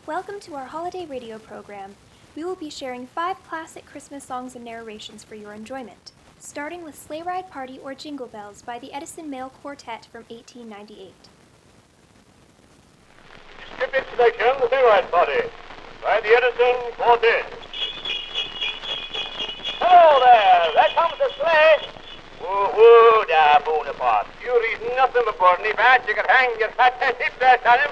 Welcome to our holiday radio program. We will be sharing 5 classic Christmas songs and narrations for your enjoyment, starting with Sleigh Ride Party or Jingle Bells by the Edison Male Quartet from 1898. Distributed selection, the Sleigh Ride Party by the Edison Quartet. Hello there comes the sleigh. Woo-hoo, da Bonaparte. You reason nothing but Barney Bat. You can hang your fat hip there on him.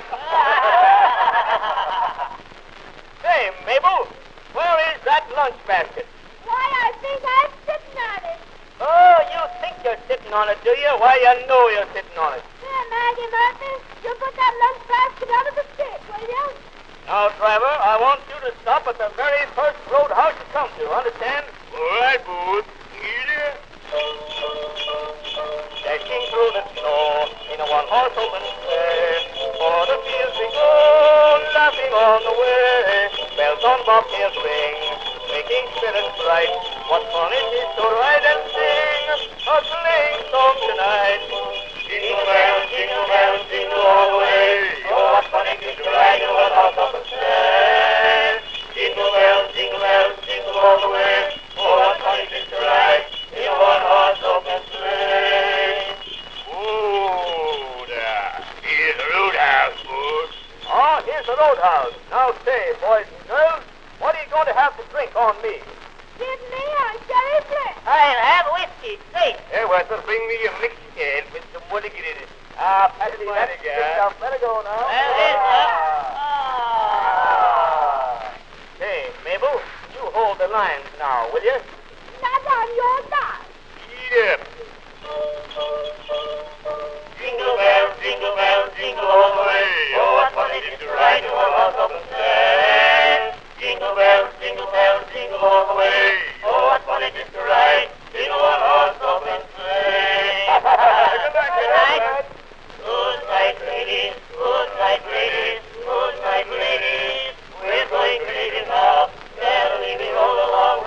Hey, Mabel, where is that lunch basket? Why, I think I'm sitting on it. Oh, you think you're sitting on it, do you? Why, you know you're sitting on it. Here, Maggie Murphy, you put that lunch basket under the stick, will you? Now, driver, I want you to stop at the very first roadhouse you come to, understand? All right, Booth. Easy. Dashing through the snow in a one-horse open sleigh, o'er the fields we go, laughing on the way. Bells on bobtails ring, making spirits bright. What fun it is to ride and sing a sleighing song tonight. Jingle bells, jingle all the way. Oh, what fun it is to ride in a one-horse open sleigh. Jingle bells, jingle all the way. Oh, what fun it is to ride in a one-horse open sleigh. Ooh, there. Here's the roadhouse, boys. Oh, here's the roadhouse. Now say, boys and girls, what are you going to have to drink on me? Give me a cherry flip. I'll have whiskey, straight. Hey, Wesson, bring me a mixed ale with some mulligan in it. Patsy, that's good stuff. Let her go now. Hey, Mabel, you hold the lines now, will you? Not on your dime. Yep. Jingle bells, jingle all the way. Oh, what fun it is to ride in a one-horse open sleigh. Jingle bells, jingle all the way. Oh, what fun it is to ride in a one-horse open sleigh. Good night. Good night, ladies. Good night, ladies. Good night, ladies. We're going crazy now. Merrily we roll along,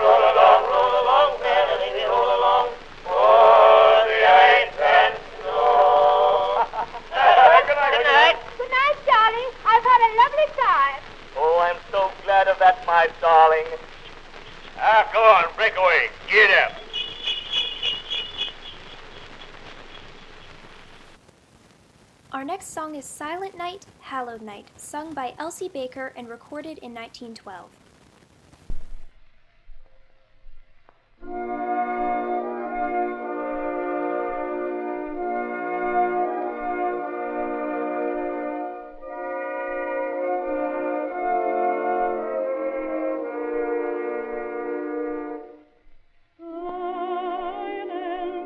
merrily we roll along. For the ice and snow. Good night. Good night, Charlie. I've had a lovely time. Oh, I'm so glad of that, my darling. Go on, break away. Get up. Our next song is Silent Night, Hallowed Night, sung by Elsie Baker and recorded in 1912. Silent night,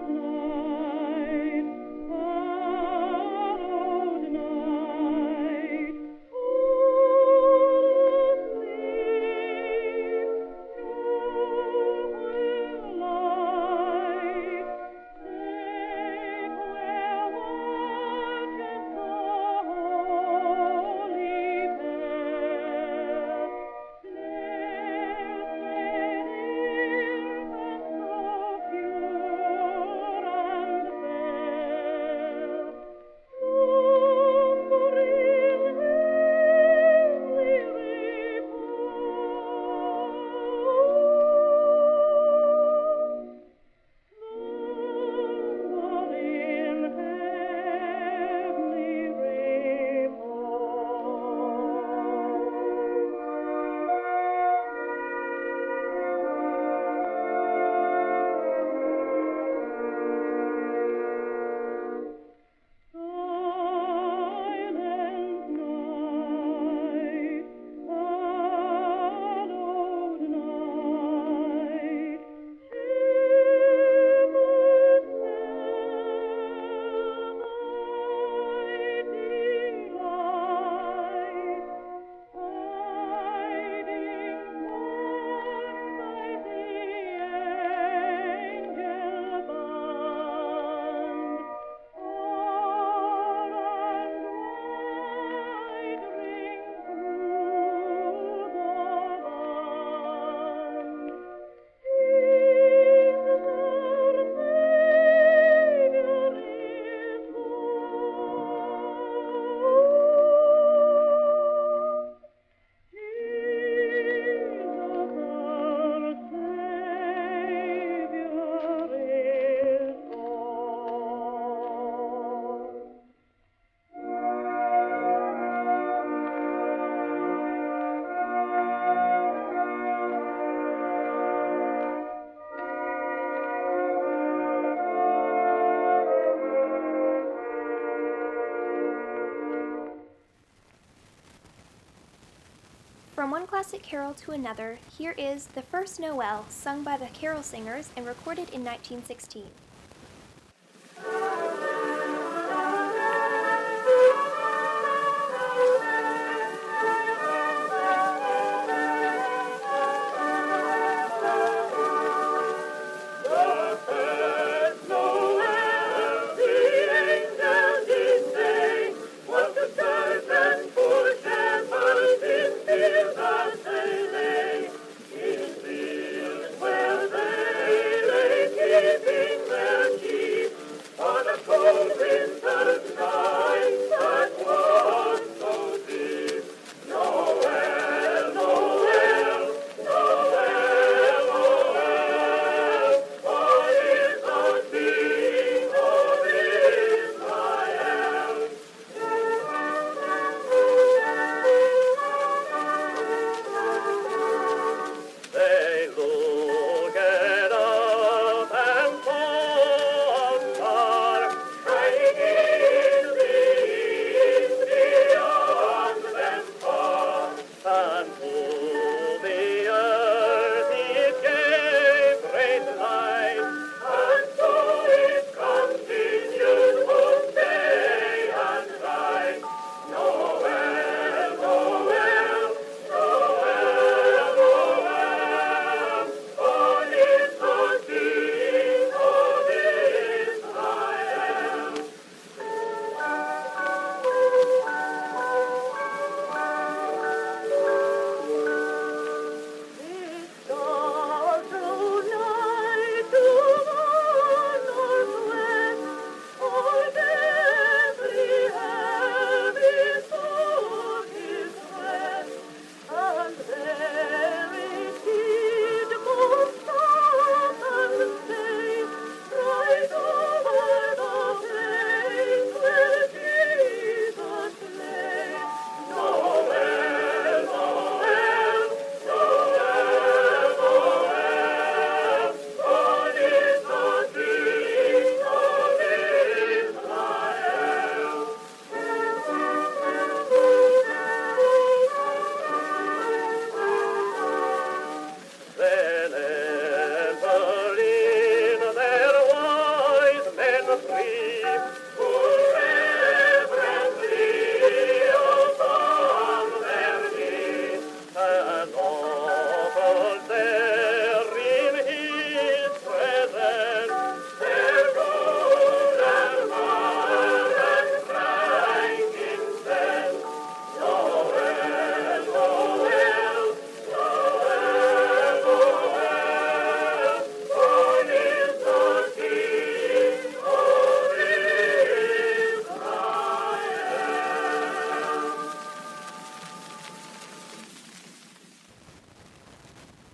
From one classic carol to another, here is The First Noel, sung by the Carol Singers and recorded in 1916.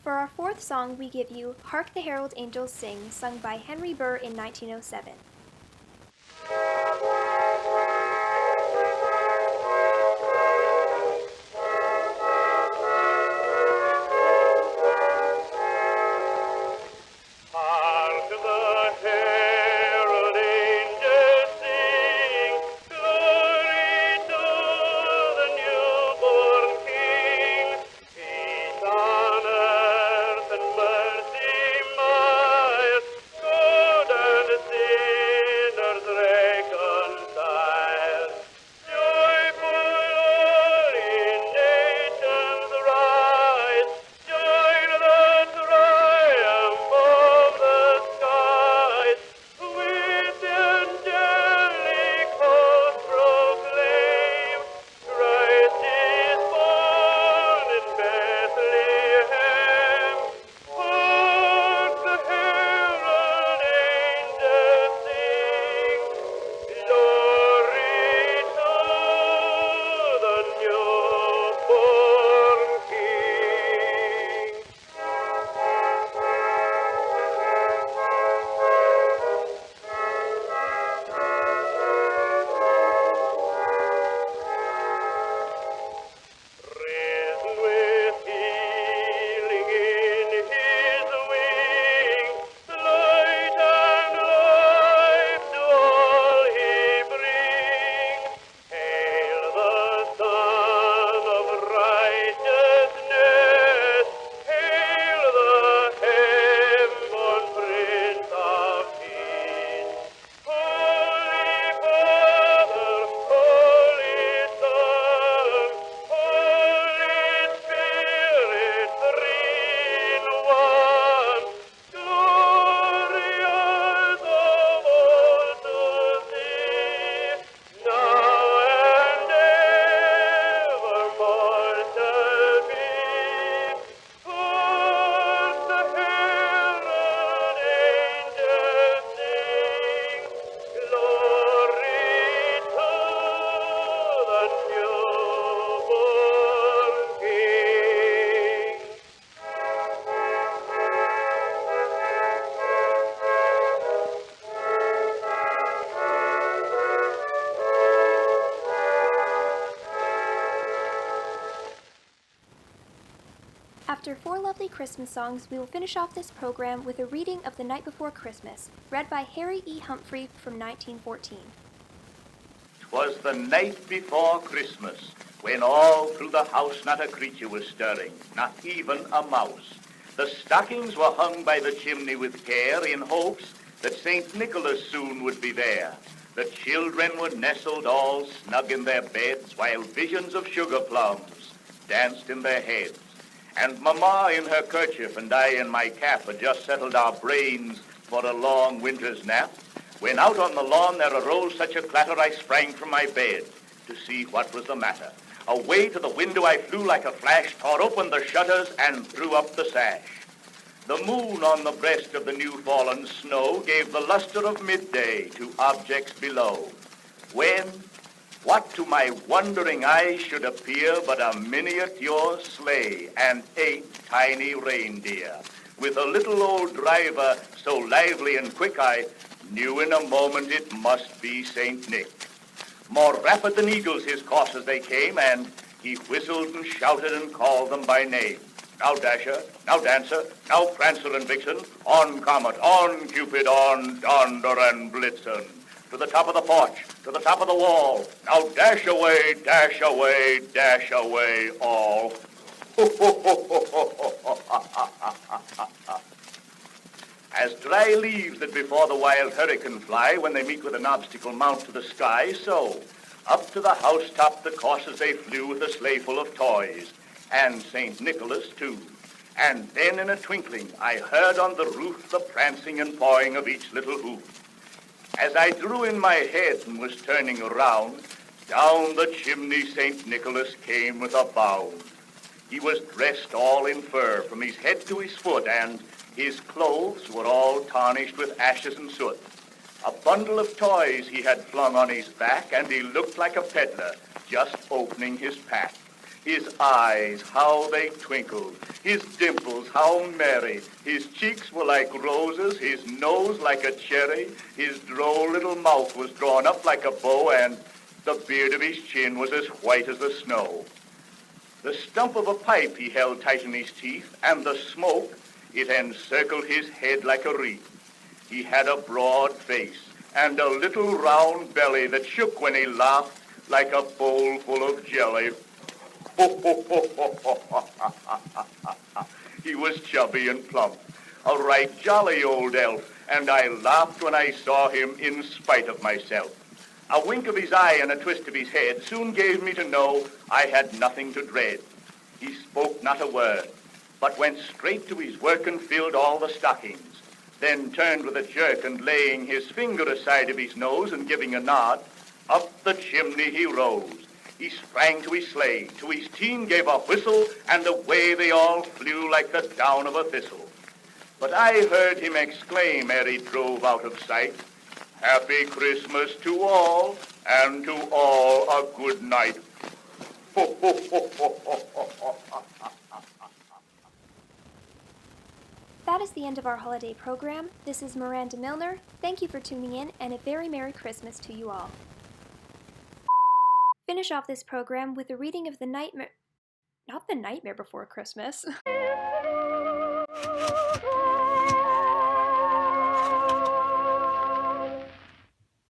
For our fourth song, we give you Hark the Herald Angels Sing, sung by Henry Burr in 1907. Hark the herald angels sing, glory to the newborn King. Peace on earth and mercy mild, good and After 4 lovely Christmas songs, we will finish off this program with a reading of The Night Before Christmas, read by Harry E. Humphrey from 1914. 'Twas the night before Christmas, when all through the house not a creature was stirring, not even a mouse. The stockings were hung by the chimney with care, in hopes that St. Nicholas soon would be there. The children were nestled all snug in their beds, while visions of sugar plums danced in their heads. And Mamma in her kerchief and I in my cap had just settled our brains for a long winter's nap, when out on the lawn there arose such a clatter I sprang from my bed to see what was the matter. Away to the window I flew like a flash, tore open the shutters and threw up the sash. The moon on the breast of the new-fallen snow gave the luster of midday to objects below, when what to my wondering eyes should appear but a miniature sleigh and 8 tiny reindeer. With a little old driver so lively and quick I knew in a moment it must be St. Nick. More rapid than eagles his course as they came, and he whistled and shouted and called them by name. Now Dasher, now Dancer, now Prancer and Vixen, on Comet, on Cupid, on Donder and Blitzen. To the top of the porch, to the top of the wall, now dash away, dash away, dash away all. As dry leaves that before the wild hurricane fly when they meet with an obstacle mount to the sky, so up to the housetop the coursers they flew with a sleigh full of toys, and St. Nicholas too. And then in a twinkling I heard on the roof the prancing and pawing of each little hoof. As I drew in my head and was turning around, down the chimney St. Nicholas came with a bound. He was dressed all in fur from his head to his foot, and his clothes were all tarnished with ashes and soot. A bundle of toys he had flung on his back, and he looked like a peddler just opening his pack. His eyes, how they twinkled, his dimples, how merry. His cheeks were like roses, his nose like a cherry. His droll little mouth was drawn up like a bow, and the beard of his chin was as white as the snow. The stump of a pipe he held tight in his teeth, and the smoke, it encircled his head like a wreath. He had a broad face and a little round belly that shook when he laughed like a bowl full of jelly. He was chubby and plump, a right jolly old elf, and I laughed when I saw him in spite of myself. A wink of his eye and a twist of his head soon gave me to know I had nothing to dread. He spoke not a word, but went straight to his work and filled all the stockings, then turned with a jerk and laying his finger aside of his nose and giving a nod, up the chimney he rose. He sprang to his sleigh, to his team gave a whistle, and away they all flew like the down of a thistle. But I heard him exclaim ere he drove out of sight, "Happy Christmas to all, and to all a good night." That is the end of our holiday program. This is Miranda Milner. Thank you for tuning in, and a very Merry Christmas to you all. Finish off this program with a reading of The Nightmare... Not The Nightmare Before Christmas.